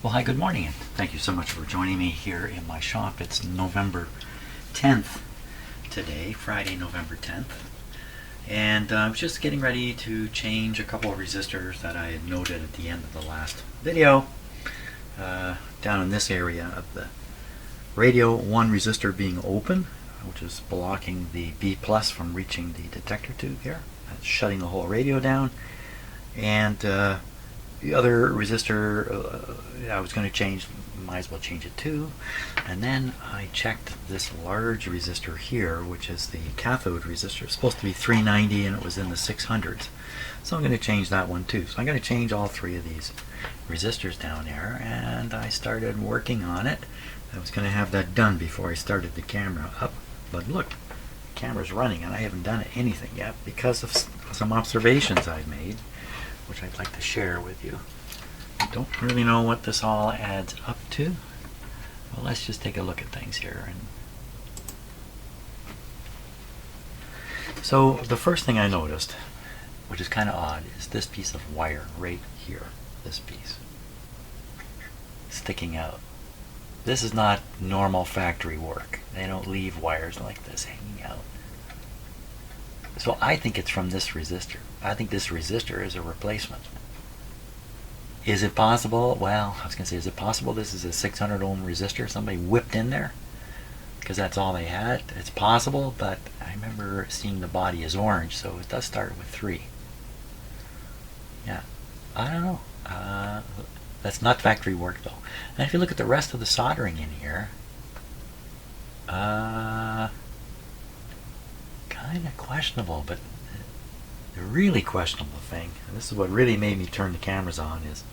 Well, hi, good morning, and thank you so much for joining me here in my shop. It's November 10th today, Friday, November 10th. And I was just getting ready to change a couple of resistors that I had noted at the end of the last video. Down in this area of the radio, one resistor being open, which is blocking the B plus from reaching the detector tube here. That's shutting the whole radio down. And the other resistor I was going to change, might as well change it too. And then I checked this large resistor here, which is the cathode resistor. It's supposed to be 390 and it was in the 600s. So I'm going to change that one too. So I'm going to change all three of these resistors down there, and I started working on it. I was going to have that done before I started the camera up. But look, the camera's running and I haven't done anything yet because of some observations I've made, which I'd like to share with you. I don't really know what this all adds up to. Well, let's just take a look at things here. So the first thing I noticed, which is kind of odd, is this piece of wire right here. This piece sticking out. This is not normal factory work. They don't leave wires like this hanging out. So I think it's from this resistor. I think this resistor is a replacement. Is it possible? Well, I was going to say, is it possible this is a 600 ohm resistor somebody whipped in there? Because that's all they had. It's possible, but I remember seeing the body as orange, so it does start with 3. Yeah, I don't know. That's not factory work though. And if you look at the rest of the soldering in here, kind of questionable, but the really questionable thing, and this is what really made me turn the cameras on, is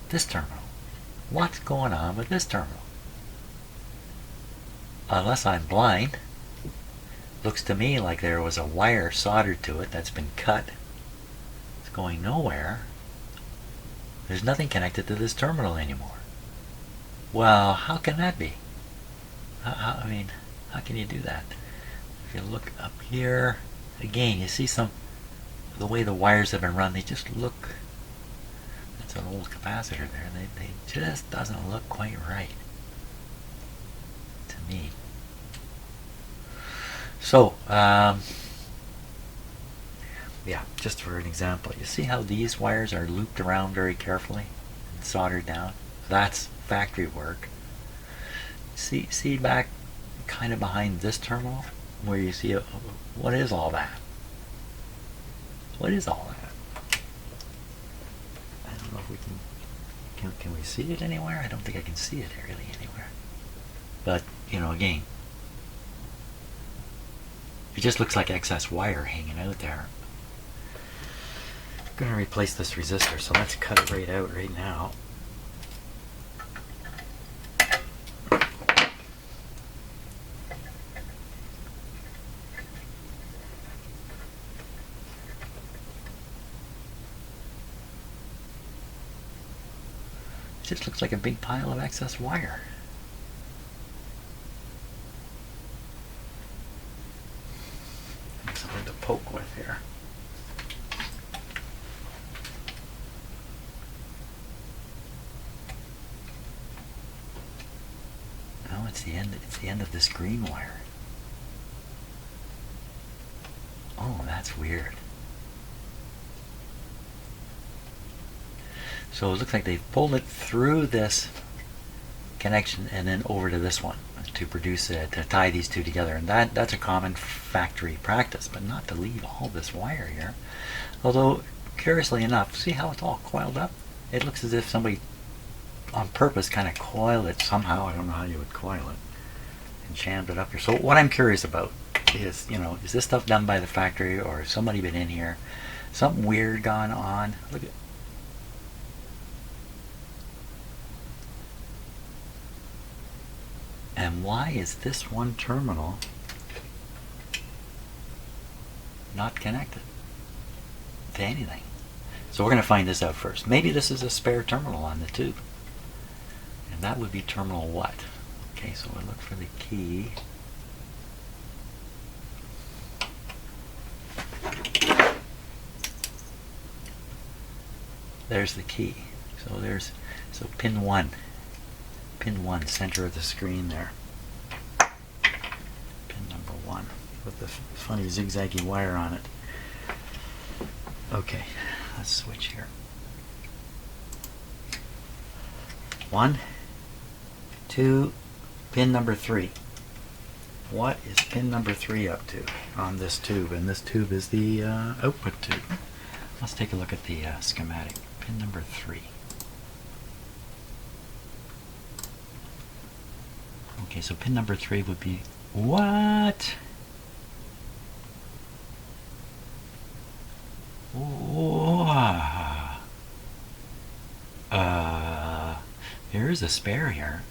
this terminal. What's going on with this terminal? Unless I'm blind, looks to me like there was a wire soldered to it that's been cut. It's going nowhere. There's nothing connected to this terminal anymore. Well, how can that be? I mean, how can you do that? If you look up here, again, you see the way the wires have been run, they just look, that's an old capacitor there, they just doesn't look quite right to me. So, yeah, just for an example, you see how these wires are looped around very carefully and soldered down? That's factory work. See back kind of behind this terminal where you see what is all that? What is all that? I don't know if we can we see it anywhere? I don't think I can see it really anywhere. But, you know, again, it just looks like excess wire hanging out there. I'm going to replace this resistor, so let's cut it right out right now. It just looks like a big pile of excess wire. Something to poke with here. Oh, it's the end of this green wire. Oh, that's weird. So it looks like they've pulled it through this connection and then over to this one to produce it, to tie these two together. And that's a common factory practice, but not to leave all this wire here. Although, curiously enough, see how it's all coiled up? It looks as if somebody on purpose kind of coiled it somehow. I don't know how you would coil it and jammed it up here. So what I'm curious about is, you know, is this stuff done by the factory, or has somebody been in here? Something weird gone on. Look at, and why is this one terminal not connected to anything? So we're going to find this out first. Maybe this is a spare terminal on the tube. And that would be terminal what? Okay, so we'll look for the key. There's the key. So pin 1. Pin 1, center of the screen there. Pin number 1 with the funny zigzaggy wire on it. Okay, let's switch here. 1, 2, pin number 3. What is pin number 3 up to on this tube? And this tube is the output tube. Let's take a look at the schematic. Pin number 3. Okay, so pin number 3 would be what? There is a spare here.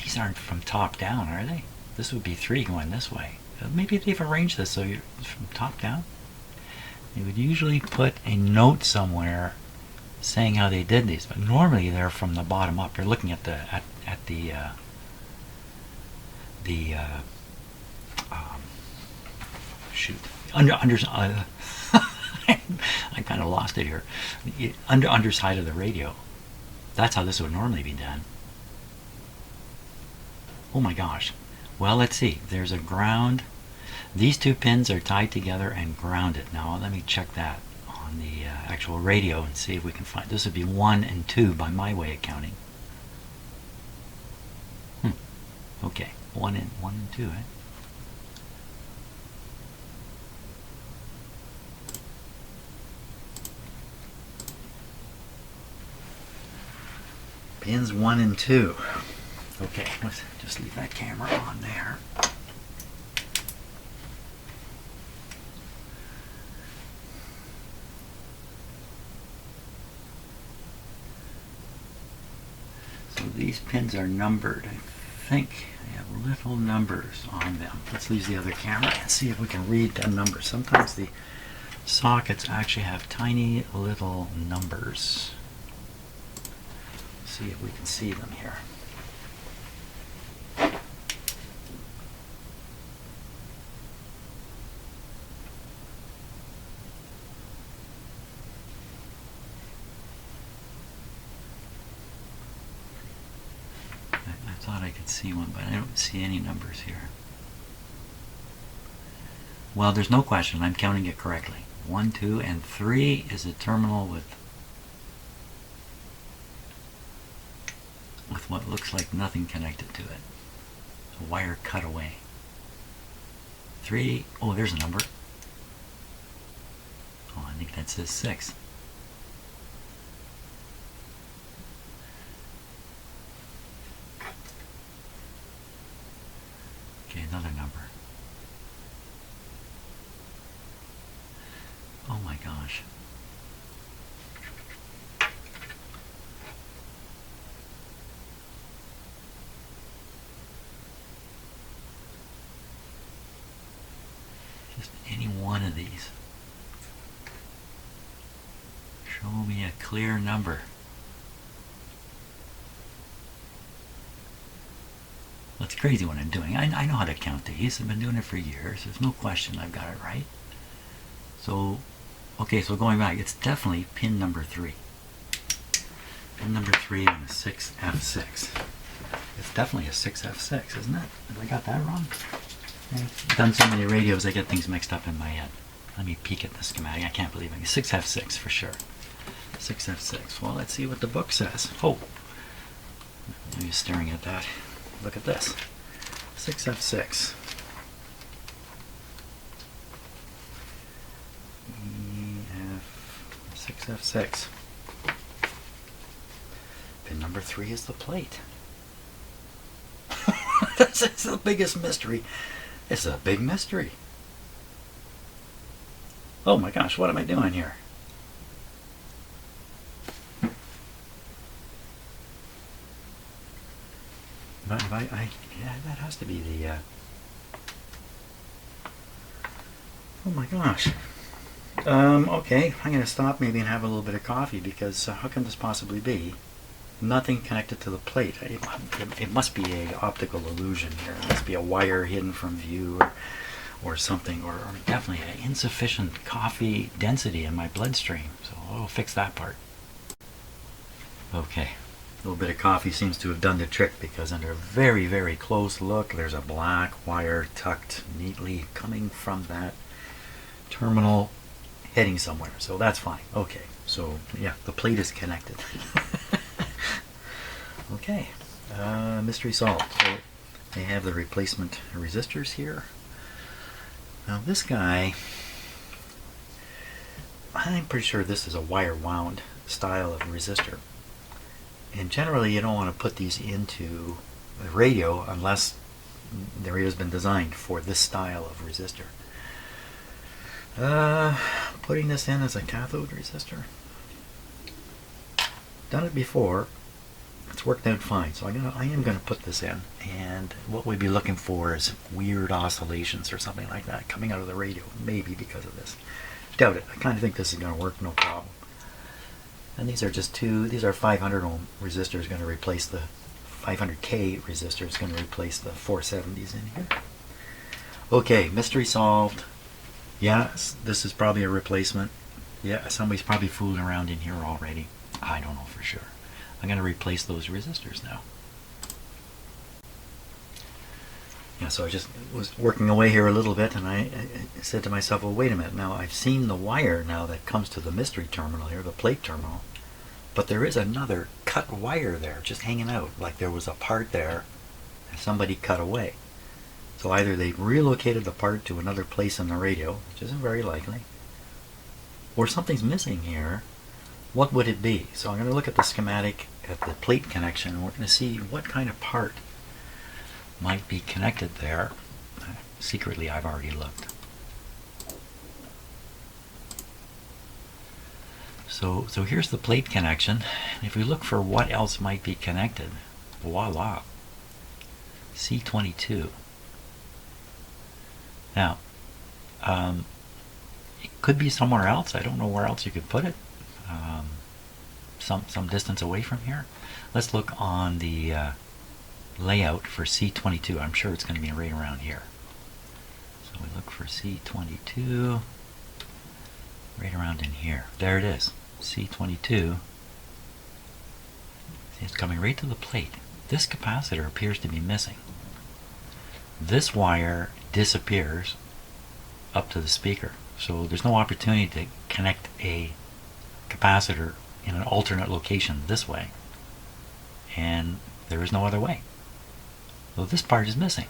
These aren't from top down, are they? This would be 3 going this way. Maybe they've arranged this so you're from top down. They would usually put a note somewhere saying how they did these, but normally they're from the bottom up. You're looking at the shoot I kind of lost it here. Underside of the radio. That's how this would normally be done. Oh my gosh. Well, let's see. There's a ground. These 2 pins are tied together and grounded. Now let me check that on the actual radio and see if we can find. This would be 1 and 2 by my way of counting. Okay, 1 and 2, eh? Pins 1 and 2. Okay, let's just leave that camera on there. So these pins are numbered. I think they have little numbers on them. Let's leave the other camera and see if we can read the numbers. Sometimes the sockets actually have tiny little numbers. See if we can see them here. I thought I could see one, but I don't see any numbers here. Well, there's no question. I'm counting it correctly. 1, 2, and 3 is a terminal with what looks like nothing connected to it. A wire cut away. 3, oh, there's a number. Oh, I think that says 6. Okay, another number. Oh my gosh. Just any one of these. Show me a clear number. That's crazy what I'm doing. I know how to count these. I've been doing it for years. There's no question I've got it right. So, okay, so going back, it's definitely pin number 3. Pin number 3 on the 6F6. It's definitely a 6F6, isn't it? Have I got that wrong? I've done so many radios, I get things mixed up in my head. Let me peek at the schematic. I can't believe it. 6F6 for sure. 6F6. Well, let's see what the book says. Oh, I'm just staring at that. Look at this. 6F6. 6F6. Pin number 3 is the plate. That's the biggest mystery. It's a big mystery. Oh my gosh, what am I doing here? But yeah, that has to be the, oh my gosh. Okay, I'm going to stop maybe and have a little bit of coffee because how can this possibly be? Nothing connected to the plate. It must be an optical illusion here. It must be a wire hidden from view or something, or definitely an insufficient coffee density in my bloodstream. So I'll fix that part. Okay, a little bit of coffee seems to have done the trick, because under a very, very close look, there's a black wire tucked neatly coming from that terminal heading somewhere. So that's fine. Okay, so yeah, the plate is connected. Okay, mystery solved. So they have the replacement resistors here. Now this guy, I'm pretty sure this is a wire wound style of resistor. And generally you don't want to put these into the radio unless the radio's been designed for this style of resistor. Putting this in as a cathode resistor. Done it before. It's worked out fine. So I am going to put this in. And what we'd be looking for is weird oscillations or something like that coming out of the radio. Maybe because of this. Doubt it. I kind of think this is going to work no problem. And these are just these are 500 ohm resistors going to replace the 500K resistor is going to replace the 470s in here. Okay, mystery solved. Yes, this is probably a replacement. Yeah, somebody's probably fooling around in here already. I don't know for sure. I'm going to replace those resistors now. Yeah, so I just was working away here a little bit, and I said to myself, well, wait a minute. Now, I've seen the wire now that comes to the mystery terminal here, the plate terminal, but there is another cut wire there just hanging out, like there was a part there that somebody cut away. So either they've relocated the part to another place in the radio, which isn't very likely, or something's missing here. What would it be? So I'm going to look at the schematic at the plate connection, and we're going to see what kind of part might be connected there. Secretly, I've already looked. So here's the plate connection. If we look for what else might be connected, voila, C22. Now, it could be somewhere else. I don't know where else you could put it. Some distance away from here. Let's look on the layout for C22. I'm sure it's going to be right around here. So we look for C22 right around in here. There it is, C22. See, it's coming right to the plate. This capacitor appears to be missing. This wire disappears up to the speaker. So there's no opportunity to connect a capacitor in an alternate location this way. And there is no other way. So this part is missing.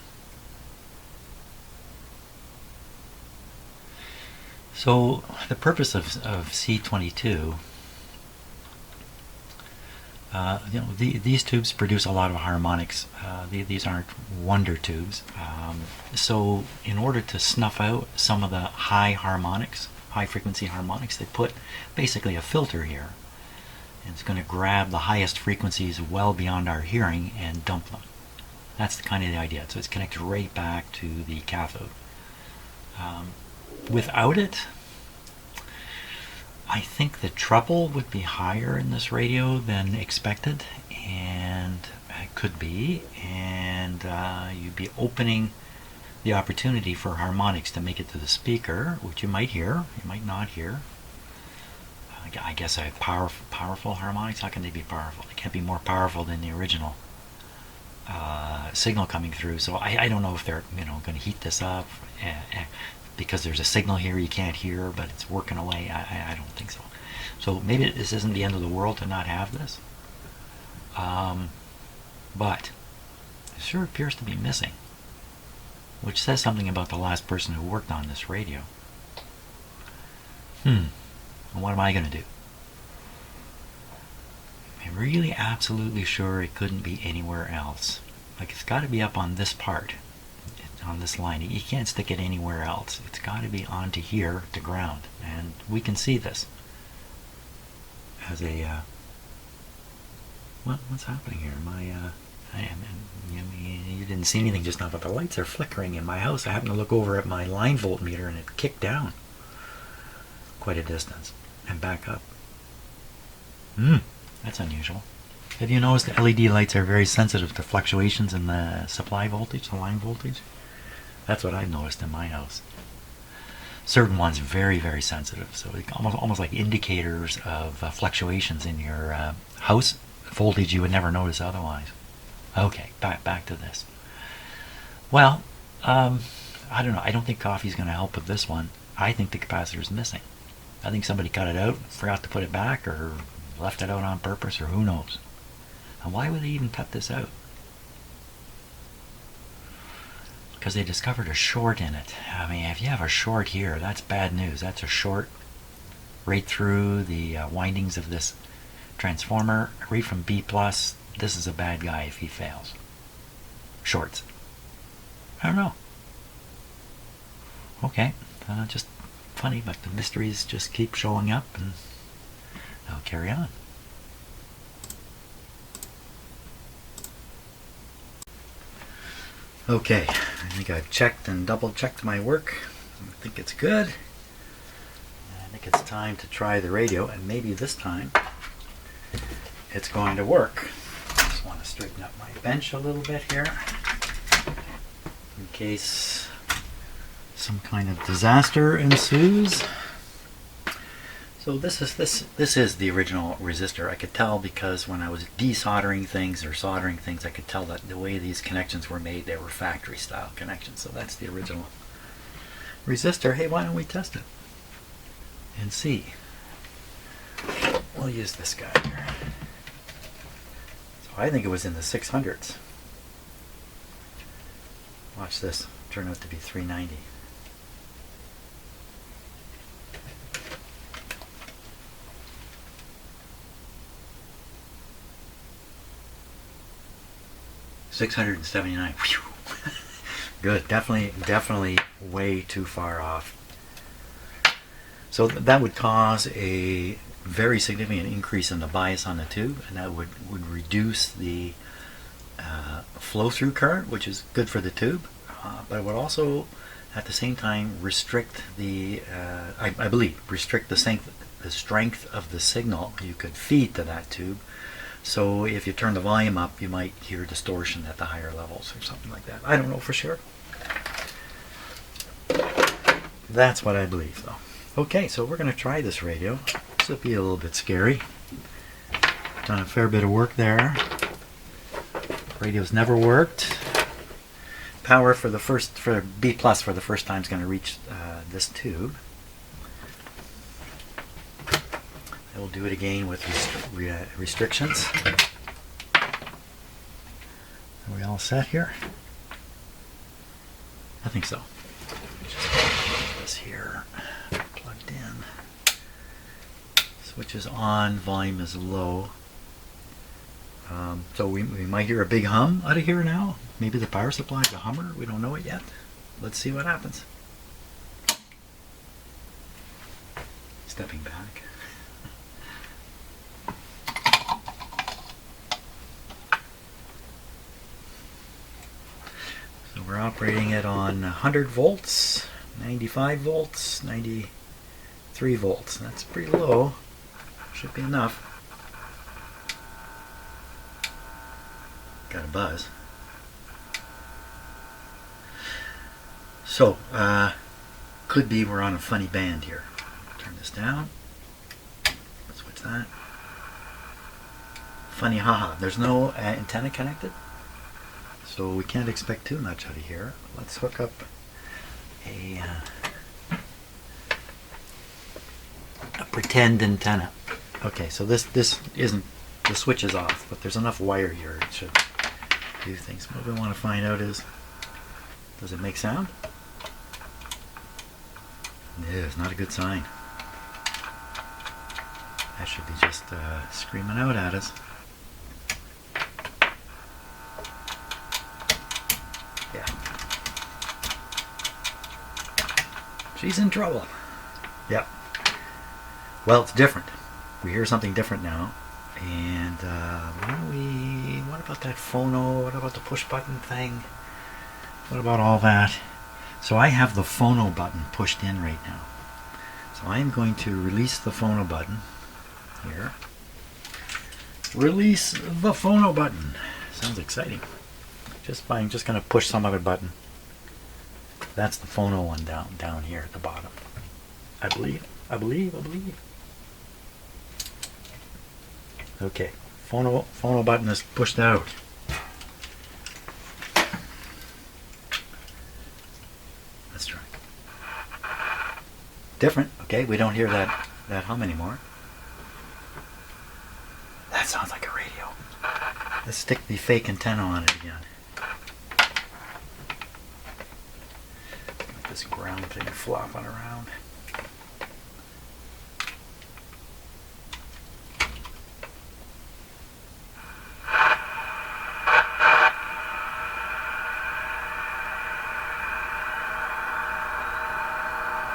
So the purpose of C22, these tubes produce a lot of harmonics. These aren't wonder tubes. So in order to snuff out some of the high harmonics, high frequency harmonics, they put basically a filter here. And it's going to grab the highest frequencies well beyond our hearing and dump them. That's the kind of the idea. So it's connected right back to the cathode. Without it, I think the treble would be higher in this radio than expected, and it could be, and you'd be opening the opportunity for harmonics to make it to the speaker, which you might hear, you might not hear. I guess I have powerful harmonics. How can they be powerful? They can't be more powerful than the original signal coming through. So I don't know if they're going to heat this up because there's a signal here you can't hear, but it's working away. I don't think so. So maybe this isn't the end of the world to not have this. But it sure appears to be missing, which says something about the last person who worked on this radio. What am I going to do? I'm really absolutely sure it couldn't be anywhere else. Like, it's got to be up on this part, on this line. You can't stick it anywhere else. It's got to be onto here, to ground. And we can see this as a... what's happening here? You didn't see anything just now, but the lights are flickering in my house. I happened to look over at my line voltmeter and it kicked down quite a distance and back up. That's unusual. Have you noticed the LED lights are very sensitive to fluctuations in the supply voltage, the line voltage? That's what I've noticed in my house. Certain ones very, very sensitive, so almost like indicators of fluctuations in your house voltage you would never notice otherwise. Okay, back to this. Well, I don't know. I don't think coffee's going to help with this one. I think the capacitor's missing. I think somebody cut it out, forgot to put it back, or left it out on purpose, or who knows. And why would they even cut this out? Because they discovered a short in it. I mean, if you have a short here, that's bad news. That's a short right through the windings of this transformer, right from B+. This is a bad guy if he fails. Shorts. I don't know. Okay, just funny, but the mysteries just keep showing up, and I'll carry on. Okay, I think I've checked and double-checked my work. I think it's good. I think it's time to try the radio, and maybe this time it's going to work. I just want to straighten up my bench a little bit here in case some kind of disaster ensues. So this is the original resistor. I could tell because when I was desoldering things or soldering things, I could tell that the way these connections were made, they were factory style connections. So that's the original resistor. Hey, why don't we test it and see? We'll use this guy here. So I think it was in the 600s. Watch this turn out to be 390. $679. Good. Definitely way too far off. So that would cause a very significant increase in the bias on the tube, and that would reduce the flow-through current, which is good for the tube, but it would also at the same time restrict the I believe restrict the strength of the signal you could feed to that tube. So if you turn the volume up, you might hear distortion at the higher levels or something like that. I don't know for sure. That's what I believe, though. Okay, so we're going to try this radio. This will be a little bit scary. Done a fair bit of work there. Radio's never worked. Power for B+ for the first time is going to reach this tube. We'll do it again with restrictions. Are we all set here? I think so. Just put this here, plugged in. Switch is on, volume is low. So we might hear a big hum out of here now. Maybe the power supply is a hummer. We don't know it yet. Let's see what happens. Stepping back. So we're operating it on 100 volts, 95 volts, 93 volts. That's pretty low. Should be enough. Got a buzz. So, could be we're on a funny band here. Turn this down. Let's switch that. Funny haha. There's no antenna connected, so we can't expect too much out of here. Let's hook up a pretend antenna. Okay, so this isn't, the switch is off, but there's enough wire here. It should do things. What we want to find out is, does it make sound? Yeah, it's not a good sign. That should be just screaming out at us. Yeah. She's in trouble. Yep. Well, it's different. We hear something different now. And what about that phono? What about the push button thing? What about all that? So I have the phono button pushed in right now. So I am going to release the phono button here. Release the phono button. Sounds exciting. I'm just going to push some other button. That's the phono one down here at the bottom. I believe. Okay, phono button is pushed out. Let's try. Different. Okay, we don't hear that hum anymore. That sounds like a radio. Let's stick the fake antenna on it again. Like this ground thing flopping around.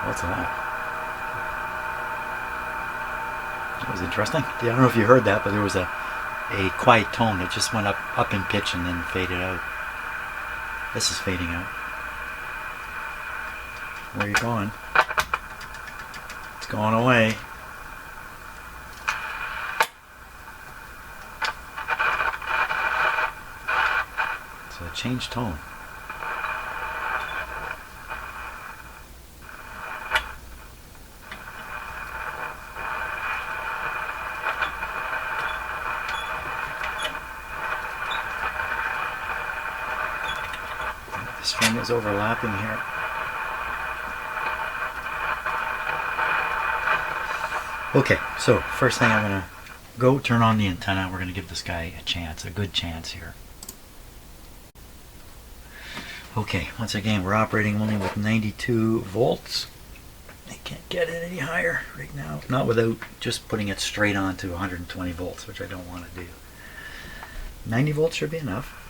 What's that? That was interesting. Yeah, I don't know if you heard that, but there was a quiet tone that just went up in pitch and then faded out. This is fading out. Where are you going? It's going away. So it changed tone. The string is overlapping here. Okay, so first thing I'm going to go turn on the antenna. We're going to give this guy a chance, a good chance here. Okay, once again, we're operating only with 92 volts. I can't get it any higher right now. Not without just putting it straight on to 120 volts, which I don't want to do. 90 volts should be enough.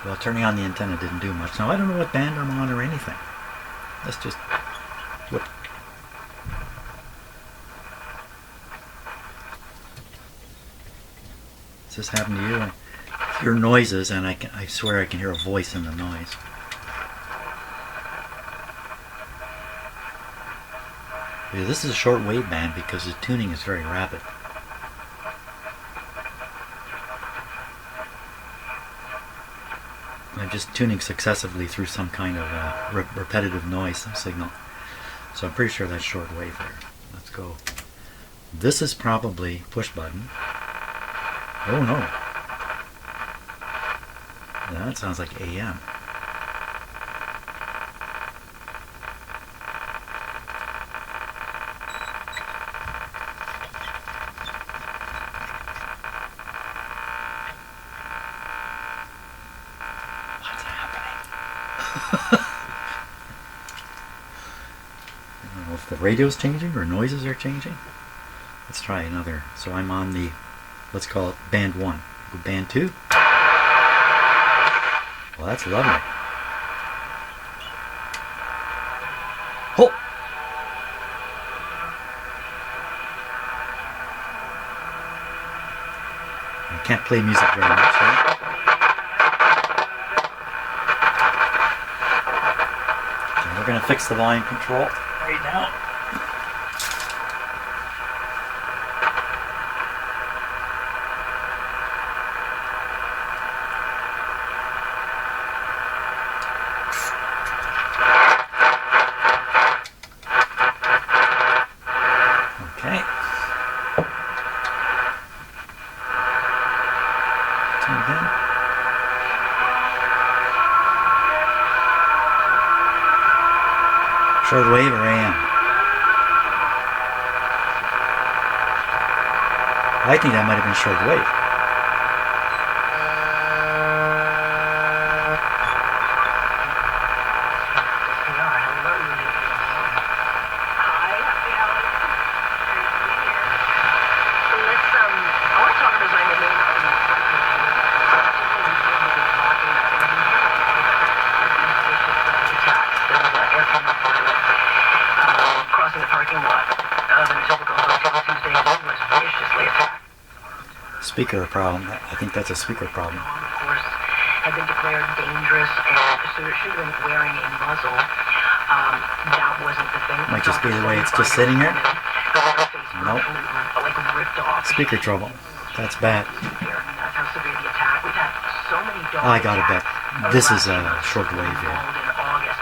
Well, turning on the antenna didn't do much. Now, I don't know what band I'm on or anything. Let's just... Whoop. Does this happen to you? I hear noises, and I swear I can hear a voice in the noise. Yeah, this is a short wave band because the tuning is very rapid. I'm just tuning successively through some kind of repetitive noise signal. So I'm pretty sure that's short wave there. Let's go. This is probably push button. Oh no. That sounds like AM. I don't know if the radio's changing or noises are changing. Let's try another. So I'm on the, let's call it band 1. Go band 2. Well, that's lovely. Oh! I can't play music very much, right? We're going to fix the volume control right now. Okay. Turn it in. Short wave or AM? I think that might have been short wave. Speaker problem. I think that's a speaker problem. Of course, had been declared dangerous, and so it should have been wearing a muzzle. That wasn't the thing. Might just be the way it's just sitting here. Nope. Like ripped off. Speaker trouble. That's bad. That's how severe the attack I gotta bet this is a shortwave here. In August.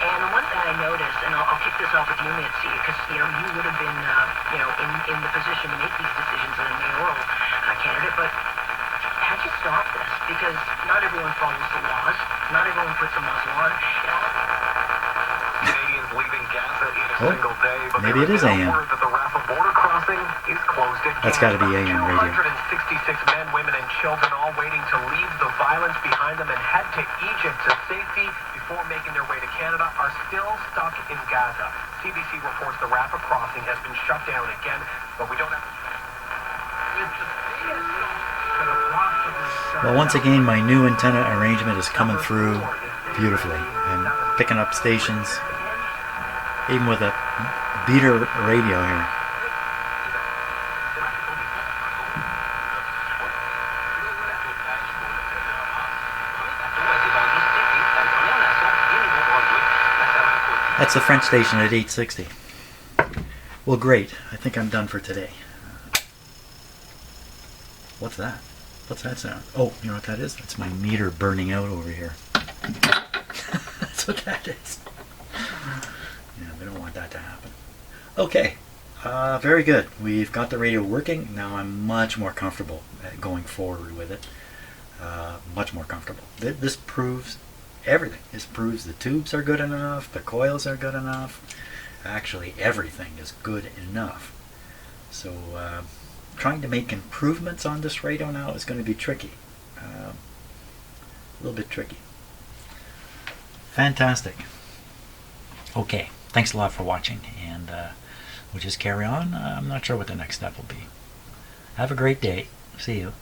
And the one thing I noticed, and I'll kick this off with you, Mitzi, because you would have been in the position to make these decisions as a mayoral candidate, but how'd you stop this? Because not everyone follows the laws, not everyone puts a muzzle on. Canadians leaving Gaza in a single day, but maybe it is AM. word that the Rafah border crossing is closed again. That's got to be AM radio. 266 men, women, and children all waiting to leave the violence behind them and head to Egypt to safety before making their way to Canada are still stuck in Gaza. CBC reports the Rafah crossing has been shut down again, but we don't have... Well, once again, my new antenna arrangement is coming through beautifully and picking up stations, even with a beater radio here. That's the French station at 860. Well, great. I think I'm done for today. What's that? What's that sound? Oh, you know what that is? That's my meter burning out over here. That's what that is. Yeah, we don't want that to happen. Okay, very good. We've got the radio working. Now I'm much more comfortable going forward with it. Much more comfortable. This proves everything. This proves the tubes are good enough, the coils are good enough. Actually, everything is good enough. So, trying to make improvements on this radio now is going to be tricky. A little bit tricky. Fantastic. Okay, thanks a lot for watching, and we'll just carry on. I'm not sure what the next step will be. Have a great day. See you.